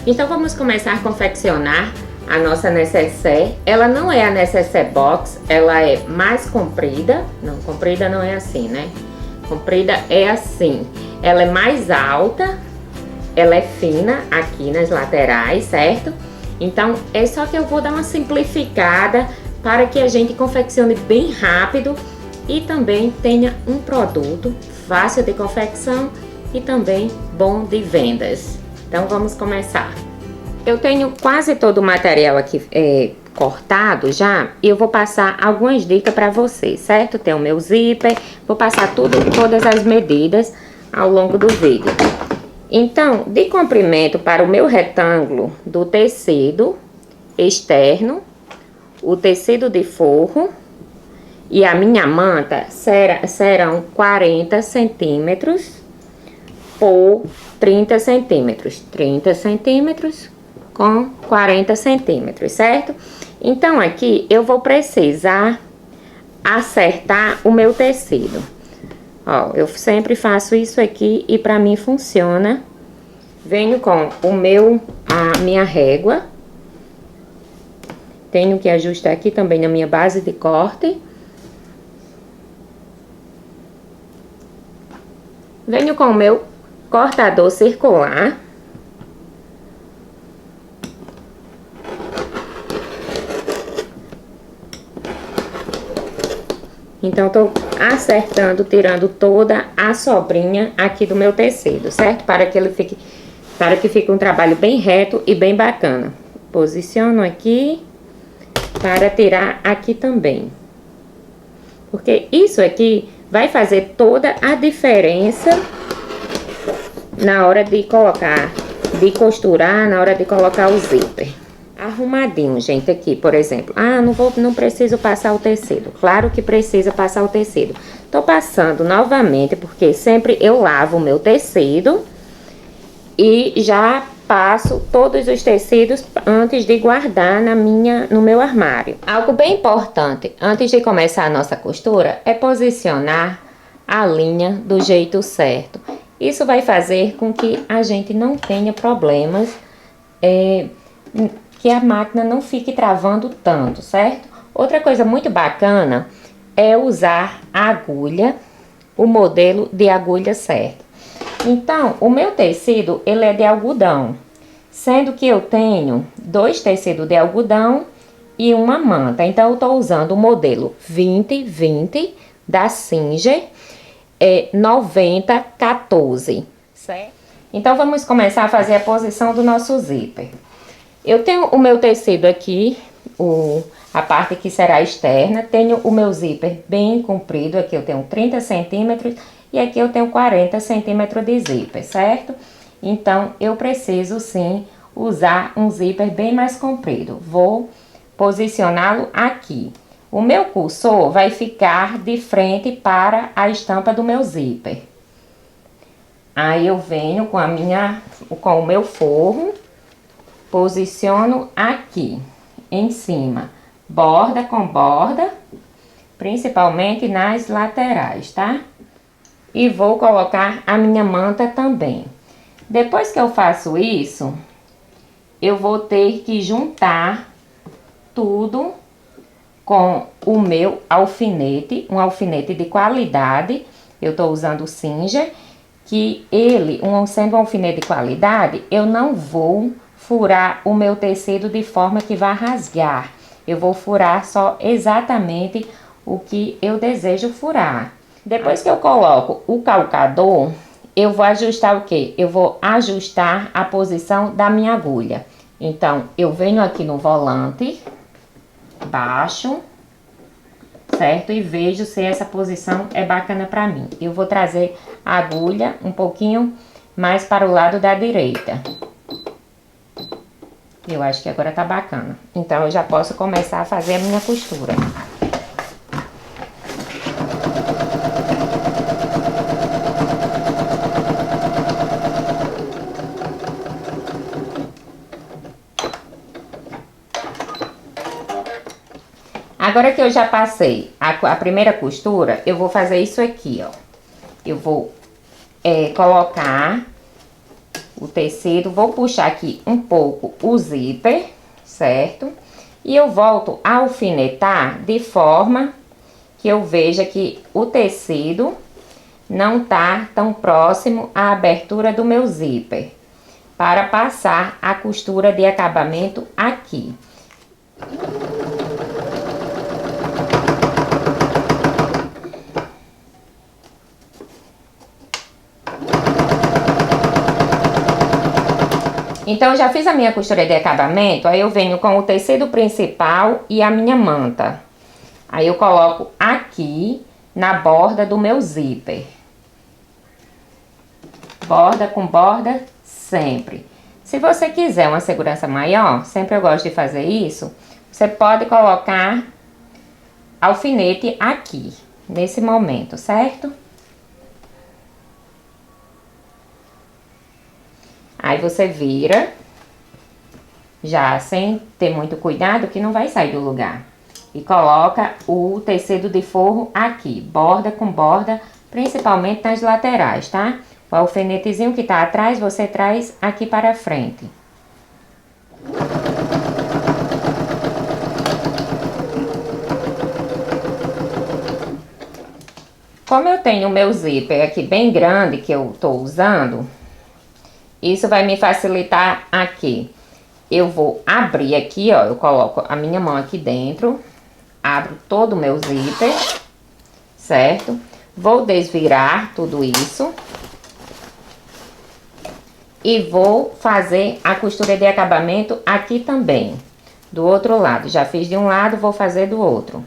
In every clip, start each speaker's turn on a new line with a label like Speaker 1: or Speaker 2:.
Speaker 1: Então vamos começar a confeccionar a nossa necessaire. Ela não é a necessaire box, ela é mais comprida. Não, comprida não é assim, né? Comprida é assim. Ela é mais alta, ela é fina aqui nas laterais, certo? Então é só que eu vou dar uma simplificada para que a gente confeccione bem rápido e também tenha um produto fácil de confecção e também bom de vendas. Então vamos começar. Eu tenho quase todo o material aqui cortado já, e eu vou passar algumas dicas para vocês, certo? Tem o meu zíper, vou passar todas as medidas ao longo do vídeo. Então, de comprimento para o meu retângulo do tecido externo, o tecido de forro e a minha manta serão 40 centímetros por 30 centímetros. 30 centímetros com 40 centímetros, certo? Então, aqui eu vou precisar acertar o meu tecido. Ó, eu sempre faço isso aqui e pra mim funciona. Venho com a minha régua. Tenho que ajustar aqui também na minha base de corte. Venho com o meu cortador circular. Então, tô acertando, tirando toda a sobrinha aqui do meu tecido, certo? Para que fique um trabalho bem reto e bem bacana. Posiciono aqui para tirar aqui também. Porque isso aqui vai fazer toda a diferença na hora de costurar, na hora de colocar o zíper. Arrumadinho, gente, aqui, por exemplo. Ah, não preciso passar o tecido. Claro que precisa passar o tecido. Tô passando novamente, porque sempre eu lavo o meu tecido e já passo todos os tecidos antes de guardar no meu armário. Algo bem importante, antes de começar a nossa costura, é posicionar a linha do jeito certo. Isso vai fazer com que a gente não tenha problemas, que a máquina não fique travando tanto, certo? Outra coisa muito bacana é usar a agulha, o modelo de agulha certo. Então, o meu tecido, ele é de algodão, sendo que eu tenho 2 tecidos de algodão e uma manta. Então, eu tô usando o modelo 2020 da Singer, 9014, certo? Então, vamos começar a fazer a posição do nosso zíper. Eu tenho o meu tecido aqui, a parte que será externa. Tenho o meu zíper bem comprido, aqui eu tenho 30 centímetros e aqui eu tenho 40 centímetros de zíper, certo? Então, eu preciso sim usar um zíper bem mais comprido. Vou posicioná-lo aqui. O meu cursor vai ficar de frente para a estampa do meu zíper. Aí eu venho com o meu forro. Posiciono aqui, em cima, borda com borda, principalmente nas laterais, tá? E vou colocar a minha manta também. Depois que eu faço isso, eu vou ter que juntar tudo com o meu alfinete, um alfinete de qualidade. Eu tô usando o Singer, que sendo um alfinete de qualidade, eu não vou furar o meu tecido de forma que vá rasgar. Eu vou furar só exatamente o que eu desejo furar. Depois que eu coloco o calcador, eu vou ajustar o quê? Eu vou ajustar a posição da minha agulha. Então, eu venho aqui no volante, baixo, certo? E vejo se essa posição é bacana pra mim. Eu vou trazer a agulha um pouquinho mais para o lado da direita. Eu acho que agora tá bacana. Então, eu já posso começar a fazer a minha costura. Agora que eu já passei a primeira costura, eu vou fazer isso aqui, ó. Eu vou colocar o tecido, vou puxar aqui um pouco o zíper, certo? E eu volto a alfinetar de forma que eu veja que o tecido não tá tão próximo à abertura do meu zíper, para passar a costura de acabamento aqui. Então, eu já fiz a minha costura de acabamento, aí eu venho com o tecido principal e a minha manta. Aí eu coloco aqui na borda do meu zíper. Borda com borda sempre. Se você quiser uma segurança maior, sempre eu gosto de fazer isso, você pode colocar alfinete aqui, nesse momento, certo? Aí você vira, já sem ter muito cuidado, que não vai sair do lugar. E coloca o tecido de forro aqui, borda com borda, principalmente nas laterais, tá? O alfinetezinho que tá atrás, você traz aqui para frente. Como eu tenho o meu zíper aqui bem grande, que eu tô usando, isso vai me facilitar aqui. Eu vou abrir aqui, ó, eu coloco a minha mão aqui dentro, abro todo o meu zíper, certo? Vou desvirar tudo isso. E vou fazer a costura de acabamento aqui também, do outro lado. Já fiz de um lado, vou fazer do outro.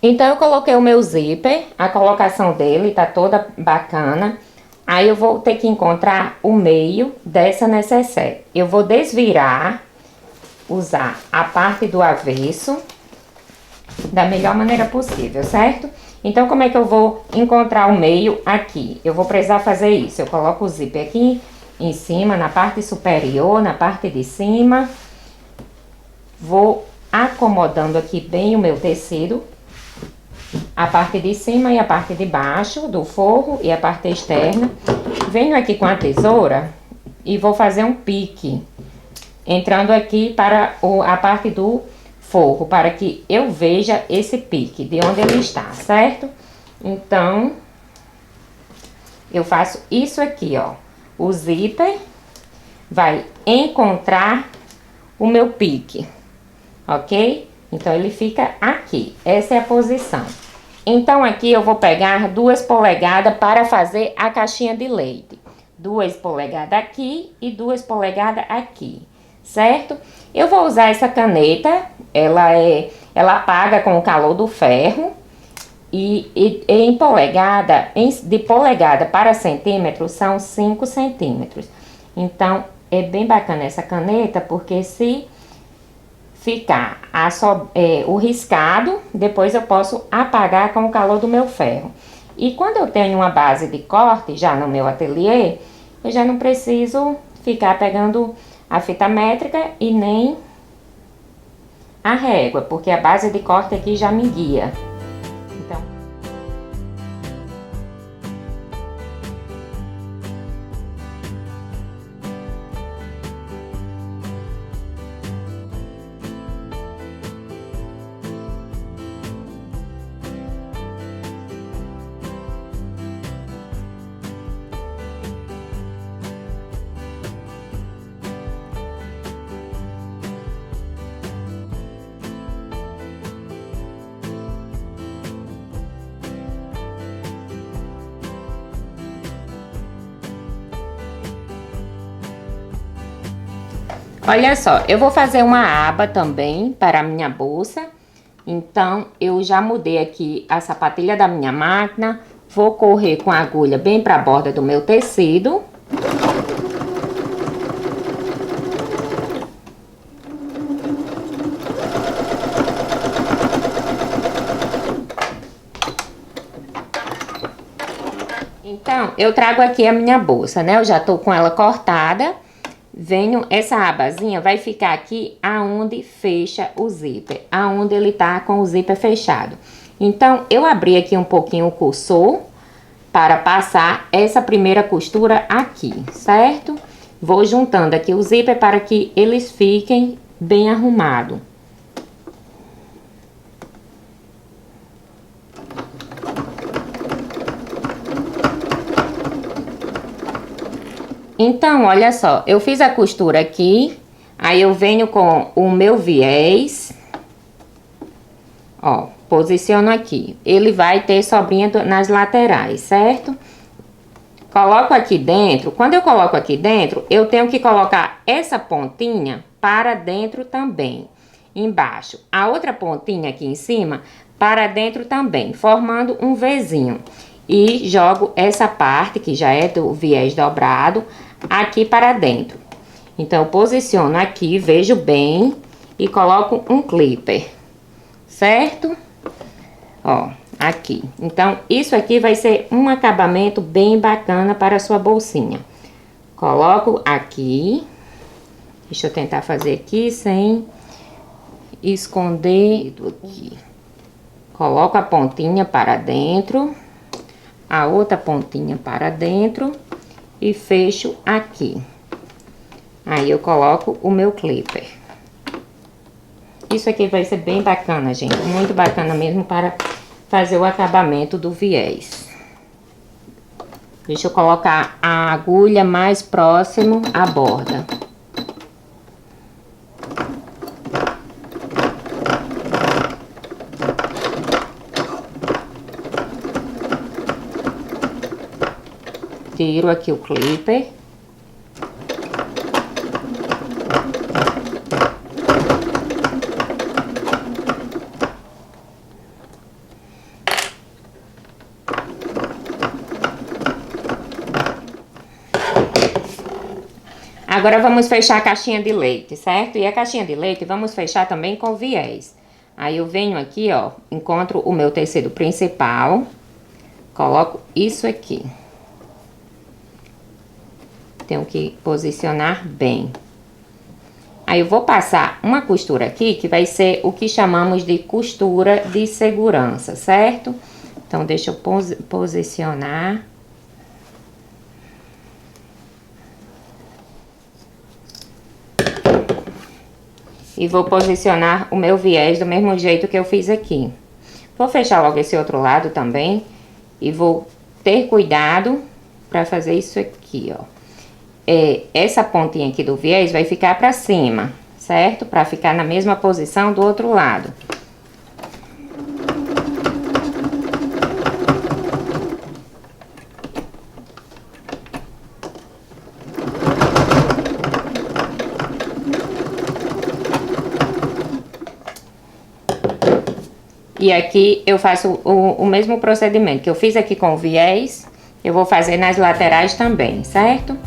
Speaker 1: Então, eu coloquei o meu zíper, a colocação dele tá toda bacana. Aí, eu vou ter que encontrar o meio dessa necessaire. Eu vou desvirar, usar a parte do avesso, da melhor maneira possível, certo? Então, como é que eu vou encontrar o meio aqui? Eu vou precisar fazer isso. Eu coloco o zíper aqui em cima, na parte superior, na parte de cima. Vou acomodando aqui bem o meu tecido. A parte de cima e a parte de baixo do forro e a parte externa. Venho aqui com a tesoura e vou fazer um pique, entrando aqui para a parte do forro, para que eu veja esse pique, de onde ele está, certo? Então, eu faço isso aqui, ó. O zíper vai encontrar o meu pique, ok? Então, ele fica aqui. Essa é a posição. Então, aqui eu vou pegar 2 polegadas para fazer a caixinha de leite. 2 polegadas aqui e 2 polegadas aqui, certo? Eu vou usar essa caneta, ela apaga com o calor do ferro. E em polegada, de polegada para centímetro, são 5 centímetros. Então, é bem bacana essa caneta, porque se ficar o riscado, depois eu posso apagar com o calor do meu ferro. E quando eu tenho uma base de corte já no meu ateliê, eu já não preciso ficar pegando a fita métrica e nem a régua, porque a base de corte aqui já me guia. Então, olha só, eu vou fazer uma aba também para a minha bolsa. Então, eu já mudei aqui a sapatilha da minha máquina. Vou correr com a agulha bem para a borda do meu tecido. Então, eu trago aqui a minha bolsa, né? Eu já tô com ela cortada. Venho, essa abazinha vai ficar aqui aonde fecha o zíper, aonde ele tá com o zíper fechado. Então, eu abri aqui um pouquinho o cursor para passar essa primeira costura aqui, certo? Vou juntando aqui o zíper para que eles fiquem bem arrumados. Então, olha só, eu fiz a costura aqui, aí eu venho com o meu viés, ó, posiciono aqui. Ele vai ter sobrinha nas laterais, certo? Coloco aqui dentro, quando eu coloco aqui dentro, eu tenho que colocar essa pontinha para dentro também, embaixo. A outra pontinha aqui em cima, para dentro também, formando um Vzinho. E jogo essa parte, que já é do viés dobrado, aqui para dentro. Então, eu posiciono aqui, vejo bem e coloco um clipper, certo? Ó, aqui. Então, isso aqui vai ser um acabamento bem bacana para a sua bolsinha. Coloco aqui. Deixa eu tentar fazer aqui sem esconder aqui. Coloco a pontinha para dentro, a outra pontinha para dentro e fecho aqui. Aí eu coloco o meu clipper. Isso aqui vai ser bem bacana, gente, muito bacana mesmo para fazer o acabamento do viés. Deixa eu colocar a agulha mais próximo à borda. Tiro aqui o clipper. Agora vamos fechar a caixinha de leite, certo? E a caixinha de leite vamos fechar também com viés. Aí eu venho aqui, ó, encontro o meu tecido principal, coloco isso aqui. Tenho que posicionar bem. Aí eu vou passar uma costura aqui, que vai ser o que chamamos de costura de segurança, certo? Então, deixa eu posicionar. E vou posicionar o meu viés do mesmo jeito que eu fiz aqui. Vou fechar logo esse outro lado também. E vou ter cuidado para fazer isso aqui, ó. Essa pontinha aqui do viés vai ficar pra cima, certo? Pra ficar na mesma posição do outro lado. E aqui eu faço o mesmo procedimento que eu fiz aqui com o viés, eu vou fazer nas laterais também, certo?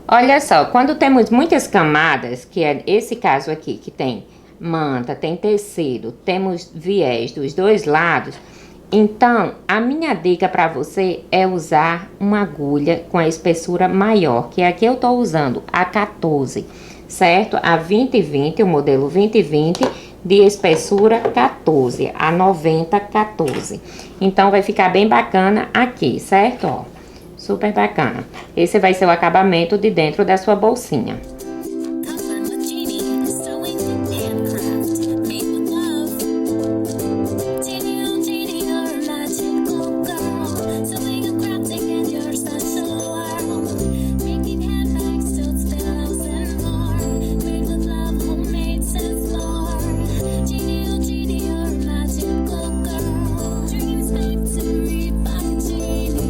Speaker 1: Olha só, quando temos muitas camadas, que é esse caso aqui, que tem manta, tem tecido, temos viés dos dois lados, então a minha dica para você é usar uma agulha com a espessura maior, que aqui eu tô usando a 14, certo? A 2020, o modelo 2020 de espessura 14, a 90 14. Então vai ficar bem bacana aqui, certo? Ó. Super bacana. Esse vai ser o acabamento de dentro da sua bolsinha.